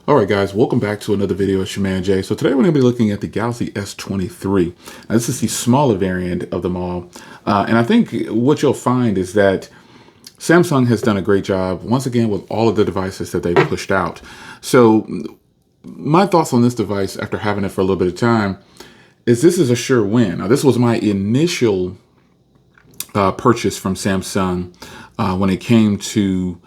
All right, guys, welcome back to another video. It's your man Jay. So today we're going to be looking at the Galaxy S23. Now, this is the smaller variant of them all. And I think what you'll find is that Samsung has done a great job, once again, with all of the devices that they've pushed out. So my thoughts on this device after having it for a little bit of time is this is a sure win. Now, this was my initial purchase from Samsung when it came to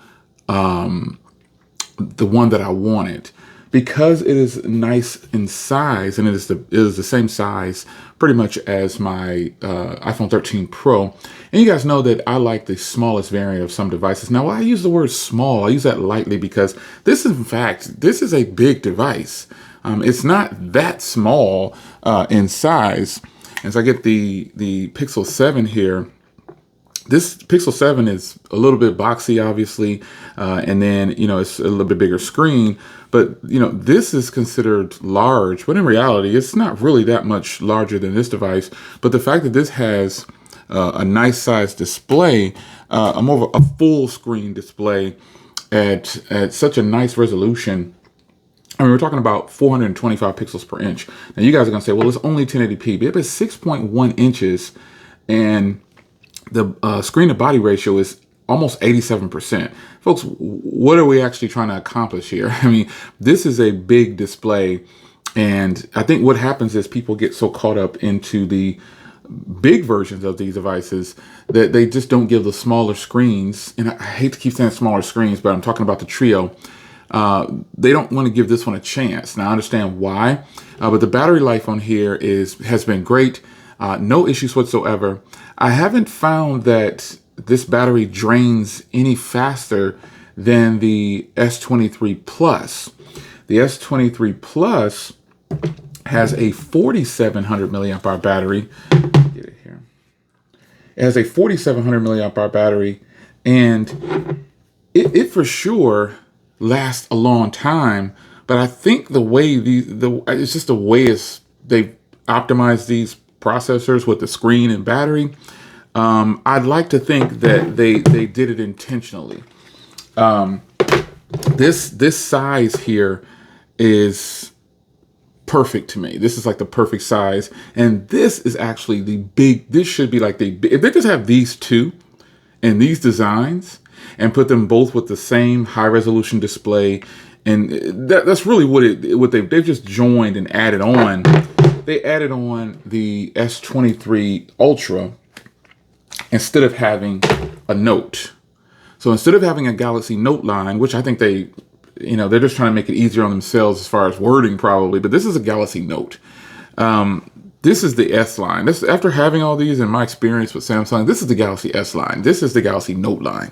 the one that I wanted, because it is nice in size, and it is the same size pretty much as my iPhone 13 Pro. And you guys know that I like the smallest variant of some devices. Now, I use the word small, I use that lightly because this is a big device. It's not that small in size. As I get the Pixel 7 here, this Pixel 7 is a little bit boxy, obviously, and then, it's a little bit bigger screen, but, this is considered large, but in reality, it's not really that much larger than this device. But the fact that this has a nice size display, more of a full screen display at such a nice resolution. I mean, we're talking about 425 pixels per inch. Now, you guys are going to say, well, it's only 1080p, but it's 6.1 inches, and the screen to body ratio is almost 87%. Folks, what are we actually trying to accomplish here? I mean, this is a big display, and I think what happens is people get so caught up into the big versions of these devices that they just don't give the smaller screens, and I hate to keep saying smaller screens, but I'm talking about the Trio. They don't want to give this one a chance. Now, I understand why, but the battery life on here has been great. No issues whatsoever. I haven't found that this battery drains any faster than the S23 Plus. The S23 Plus has a 4,700 milliamp hour battery. Get it here. It has a 4,700 milliamp hour battery, and it for sure lasts a long time. But I think the way it's just the way they've optimized these processors with the screen and battery. I'd like to think that they did it intentionally. This size here is perfect to me. This is like the perfect size, and this is actually this should be like if they just have these two and these designs and put them both with the same high resolution display, and that's really what they've just joined and added on. They added on the S23 Ultra instead of having a Note. So instead of having a Galaxy Note line, which I think they're just trying to make it easier on themselves as far as wording probably, but this is a Galaxy Note. This is the S line. After having all these in my experience with Samsung, this is the Galaxy S line. This is the Galaxy Note line.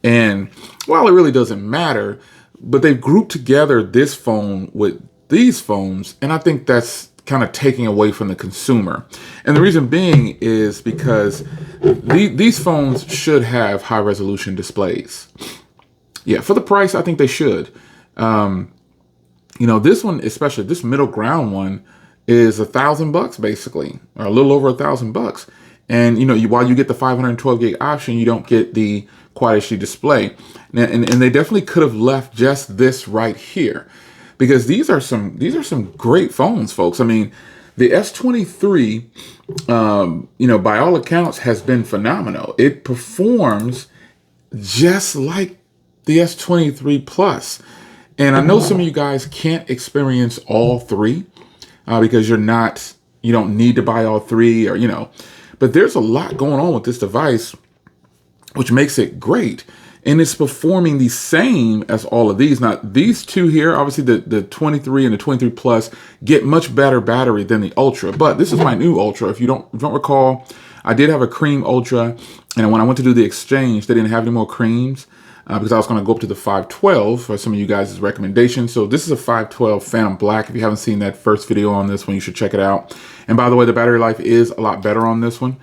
And while it really doesn't matter, but they've grouped together this phone with these phones, and I think that's kind of taking away from the consumer. And the reason being is because these phones should have high resolution displays. Yeah, for the price, I think they should. This one, especially this middle ground one, is $1,000 basically, or a little over $1,000. And while you get the 512 gig option, you don't get the Quad HD display. And they definitely could have left just this right here, because these are some great phones, folks. I mean, the S23, by all accounts, has been phenomenal. It performs just like the S23 Plus. And I know some of you guys can't experience all three because you don't need to buy all three, but there's a lot going on with this device, which makes it great. And it's performing the same as all of these. Now, these two here, obviously the 23 and the 23 Plus get much better battery than the Ultra. But this is my new Ultra. If you don't recall, I did have a cream Ultra. And when I went to do the exchange, they didn't have any more creams because I was going to go up to the 512 for some of you guys' recommendations. So this is a 512 Phantom Black. If you haven't seen that first video on this one, you should check it out. And by the way, the battery life is a lot better on this one.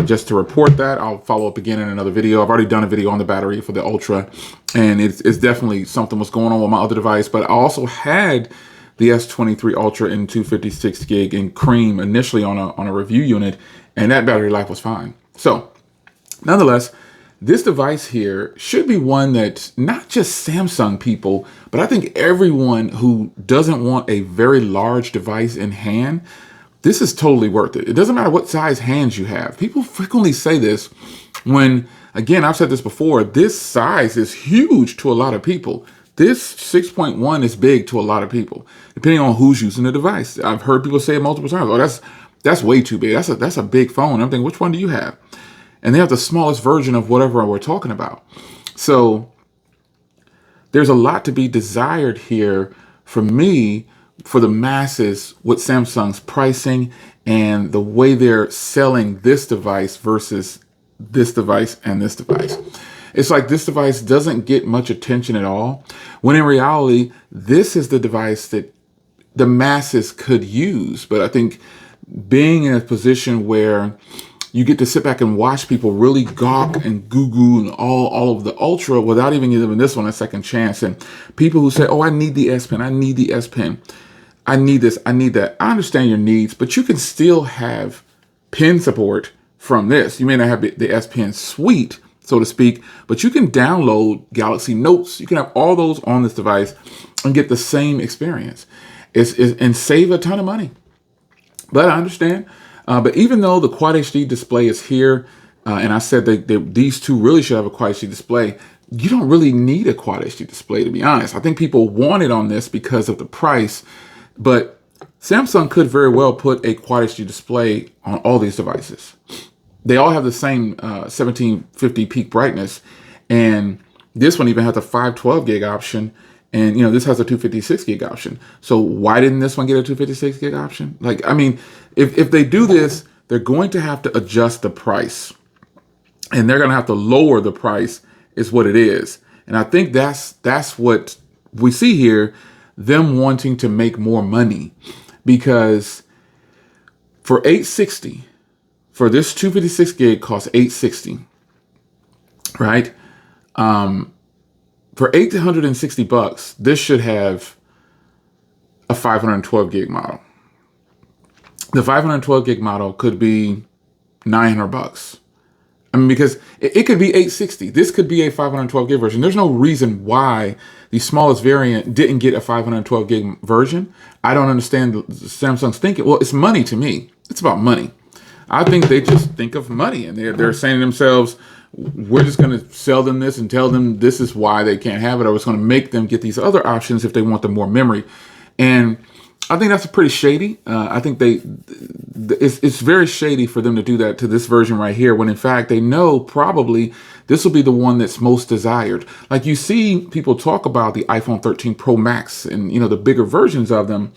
Just to report that, I'll follow up again in another video. I've already done a video on the battery for the Ultra, and it's definitely something was going on with my other device. But I also had the S23 Ultra in 256 gig in cream initially on a review unit, and that battery life was fine. So nonetheless, This device here should be one that not just Samsung people, but I think everyone who doesn't want a very large device in hand, this is totally worth it. It doesn't matter what size hands you have. People frequently say this when, again, I've said this before, this size is huge to a lot of people. This 6.1 is big to a lot of people, depending on who's using the device. I've heard people say it multiple times, oh, that's way too big. That's a big phone. I'm thinking, which one do you have? And they have the smallest version of whatever we're talking about. So there's a lot to be desired here for me, for the masses, with Samsung's pricing and the way they're selling this device versus this device and this device. It's like this device doesn't get much attention at all, when in reality, this is the device that the masses could use. But I think being in a position where you get to sit back and watch people really gawk and goo-goo and all of the Ultra without even giving this one a second chance. And people who say, oh, I need the S Pen, I need the S Pen, I need this, I need that. I understand your needs, but you can still have pen support from this. You may not have the S Pen suite, so to speak, but you can download Galaxy Notes. You can have all those on this device and get the same experience and save a ton of money. But I understand. But even though the Quad HD display is here, and I said that these two really should have a Quad HD display, you don't really need a Quad HD display, to be honest. I think people want it on this because of the price, but Samsung could very well put a Quad HD display on all these devices. They all have the same 1750 peak brightness, and this one even has a 512 gig option. And, this has a 256 gig option. So why didn't this one get a 256 gig option? Like, I mean, if they do this, they're going to have to adjust the price. And they're going to have to lower the price is what it is. And I think that's what we see here, them wanting to make more money. Because for $860, for this 256 gig costs $860, right? For $860, this should have a 512 gig model. The 512 gig model could be $900. I mean, because it could be $860. This could be a 512 gig version. There's no reason why the smallest variant didn't get a 512 gig version. I don't understand Samsung's thinking. Well, it's money to me. It's about money. I think they just think of money, and they're saying to themselves, we're just going to sell them this and tell them this is why they can't have it, or it's going to make them get these other options if they want the more memory. And I think that's pretty shady. I think it's very shady for them to do that to this version right here, when in fact they know probably this will be the one that's most desired. Like, you see people talk about the iPhone 13 Pro Max and the bigger versions of them,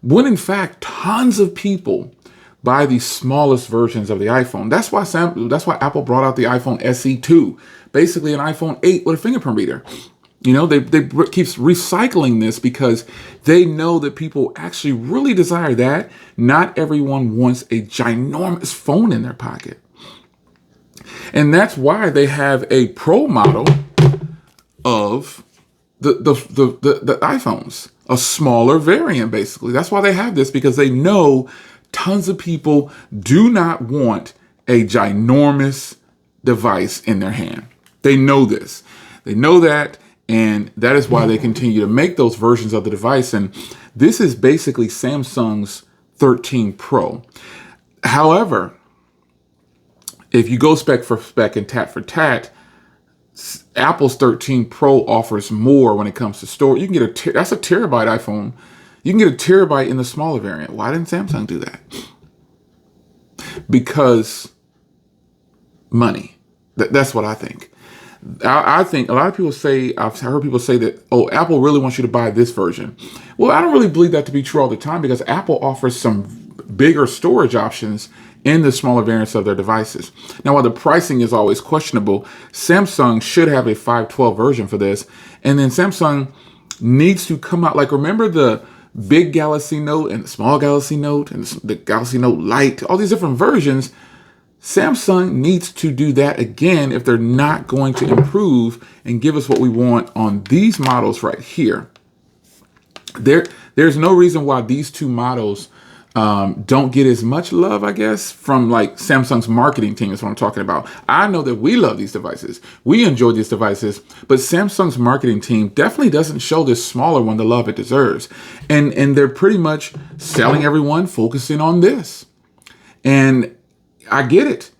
when in fact tons of people buy the smallest versions of the iPhone. That's why Apple brought out the iPhone SE2, basically an iPhone 8 with a fingerprint reader. They keeps recycling this because they know that people actually really desire that. Not everyone wants a ginormous phone in their pocket. And that's why they have a Pro model of the iPhones, a smaller variant, basically. That's why they have this, because they know tons of people do not want a ginormous device in their hand. They know this. They know that, and that is why they continue to make those versions of the device. And this is basically Samsung's 13 Pro. However, if you go spec for spec and tat for tat, Apple's 13 Pro offers more when it comes to storage. You can get that's a terabyte iPhone. You can get a terabyte in the smaller variant. Why didn't Samsung do that? Because money. That's what I think. I think a lot of people say, I've heard people say that, oh, Apple really wants you to buy this version. Well, I don't really believe that to be true all the time, because Apple offers some bigger storage options in the smaller variants of their devices. Now, while the pricing is always questionable, Samsung should have a 512 version for this. And then Samsung needs to come out, like, remember the big Galaxy Note and the small Galaxy Note and the Galaxy Note Lite, all these different versions. Samsung needs to do that again if they're not going to improve and give us what we want on these models right here. There's no reason why these two models don't get as much love, I guess, from like Samsung's marketing team is what I'm talking about. I know that we love these devices. We enjoy these devices, but Samsung's marketing team definitely doesn't show this smaller one the love it deserves. And they're pretty much selling everyone, focusing on this. And I get it.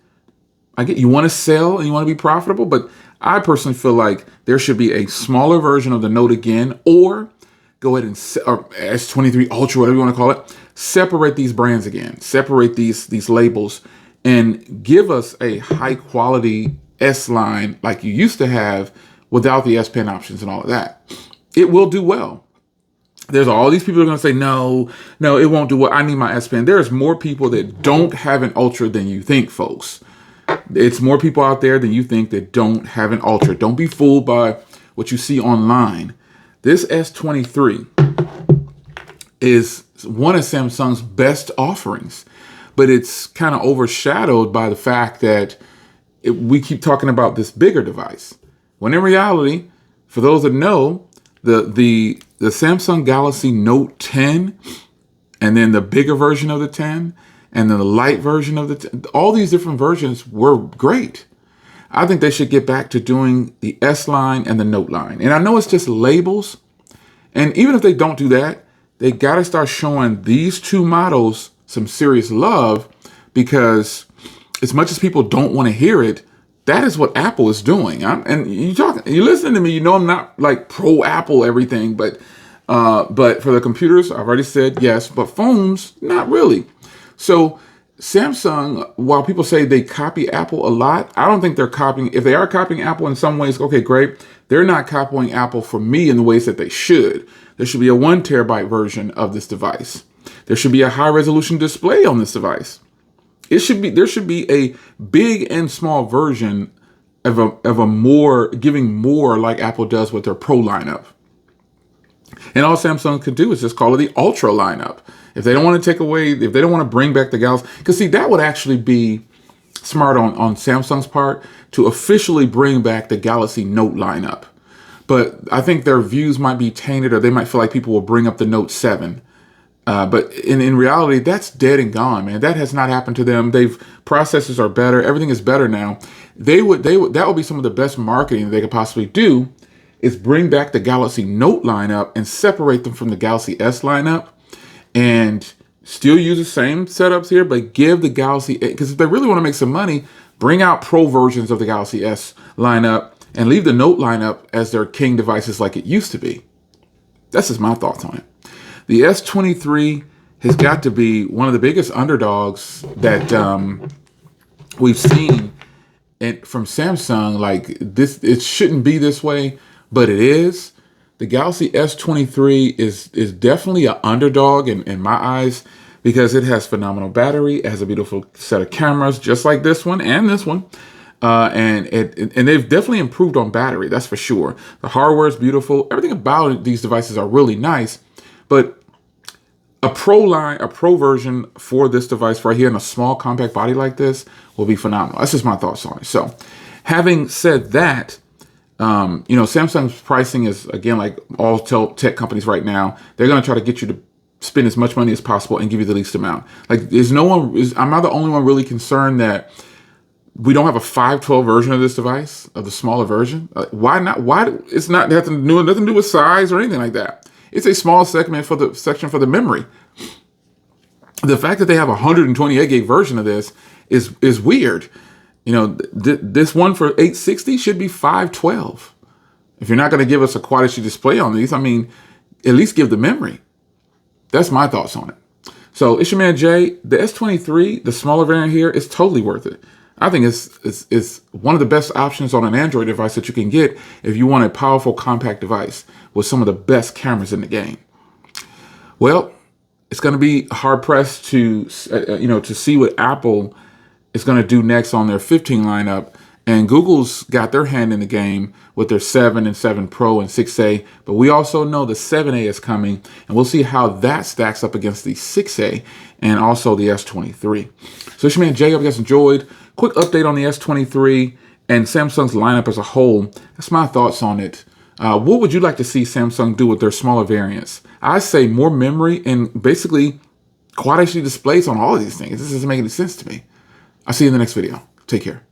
You want to sell and you want to be profitable, but I personally feel like there should be a smaller version of the Note again, or go ahead and or S23 Ultra, whatever you want to call it. Separate these brands again. Separate these labels and give us a high quality S line like you used to have without the S Pen options and all of that. It will do well. There's all these people who are going to say, no, it won't do well. I need my S Pen. There's more people that don't have an Ultra than you think, folks. It's more people out there than you think that don't have an Ultra. Don't be fooled by what you see online. This S23 is one of Samsung's best offerings, but it's kind of overshadowed by the fact that we keep talking about this bigger device. When in reality, for those that know, the Samsung Galaxy Note 10, and then the bigger version of the 10, and then the light version of the 10, all these different versions were great. I think they should get back to doing the S line and the Note line. And I know it's just labels. And even if they don't do that, they got to start showing these two models some serious love, because as much as people don't want to hear it, that is what Apple is doing. And you listen to me, you know I'm not like pro Apple everything, but for the computers, I've already said yes, but phones, not really. So Samsung, while people say they copy Apple a lot, I don't think they're copying. If they are copying Apple in some ways, okay, great. They're not copying Apple for me in the ways that they should. There should be a 1 terabyte version of this device. There should be a high resolution display on this device. There should be a big and small version of a more, giving more like Apple does with their Pro lineup. And all Samsung could do is just call it the Ultra lineup. If they don't want to take away, if they don't want to bring back the Galaxy, because see, that would actually be smart on Samsung's part to officially bring back the Galaxy Note lineup. But I think their views might be tainted, or they might feel like people will bring up the Note 7. But in reality, that's dead and gone, man. That has not happened to them. Processors are better. Everything is better now. That would be some of the best marketing they could possibly do, is bring back the Galaxy Note lineup and separate them from the Galaxy S lineup, and still use the same setups here, but give the Galaxy, because if they really want to make some money, bring out Pro versions of the Galaxy S lineup and leave the Note lineup as their king devices like it used to be. That's just my thoughts on it. The S23 has got to be one of the biggest underdogs that we've seen from Samsung. Like this, it shouldn't be this way, but it is. The Galaxy S23 is definitely an underdog in my eyes, because it has phenomenal battery. It has a beautiful set of cameras, just like this one and this one. And they've definitely improved on battery, that's for sure. The hardware is beautiful. Everything about these devices are really nice, but a pro version for this device right here in a small compact body like this will be phenomenal. That's just my thoughts on it. So having said that, Samsung's pricing is, again, like all tech companies right now, they're going to try to get you to spend as much money as possible and give you the least amount. Like, I'm not the only one really concerned that we don't have a 512 version of this device, of the smaller version. Why not? It's not nothing to do with size or anything like that. It's a small section for the memory. The fact that they have a 128 gig version of this is weird. This one for 860 should be 512. If you're not going to give us a Quad HD display on these, I mean, at least give the memory. That's my thoughts on it. So it's your man Jay. The S23, the smaller variant here, is totally worth it. I think it's one of the best options on an Android device that you can get if you want a powerful compact device with some of the best cameras in the game. Well, it's going to be hard pressed to see what Apple is going to do next on their 15 lineup. And Google's got their hand in the game with their 7 and 7 Pro and 6A. But we also know the 7A is coming, and we'll see how that stacks up against the 6A and also the S23. So it's your man Jay. Hope you guys enjoyed. Quick update on the S23 and Samsung's lineup as a whole. That's my thoughts on it. What would you like to see Samsung do with their smaller variants? I say more memory and basically Quad HD displays on all of these things. This doesn't make any sense to me. I'll see you in the next video. Take care.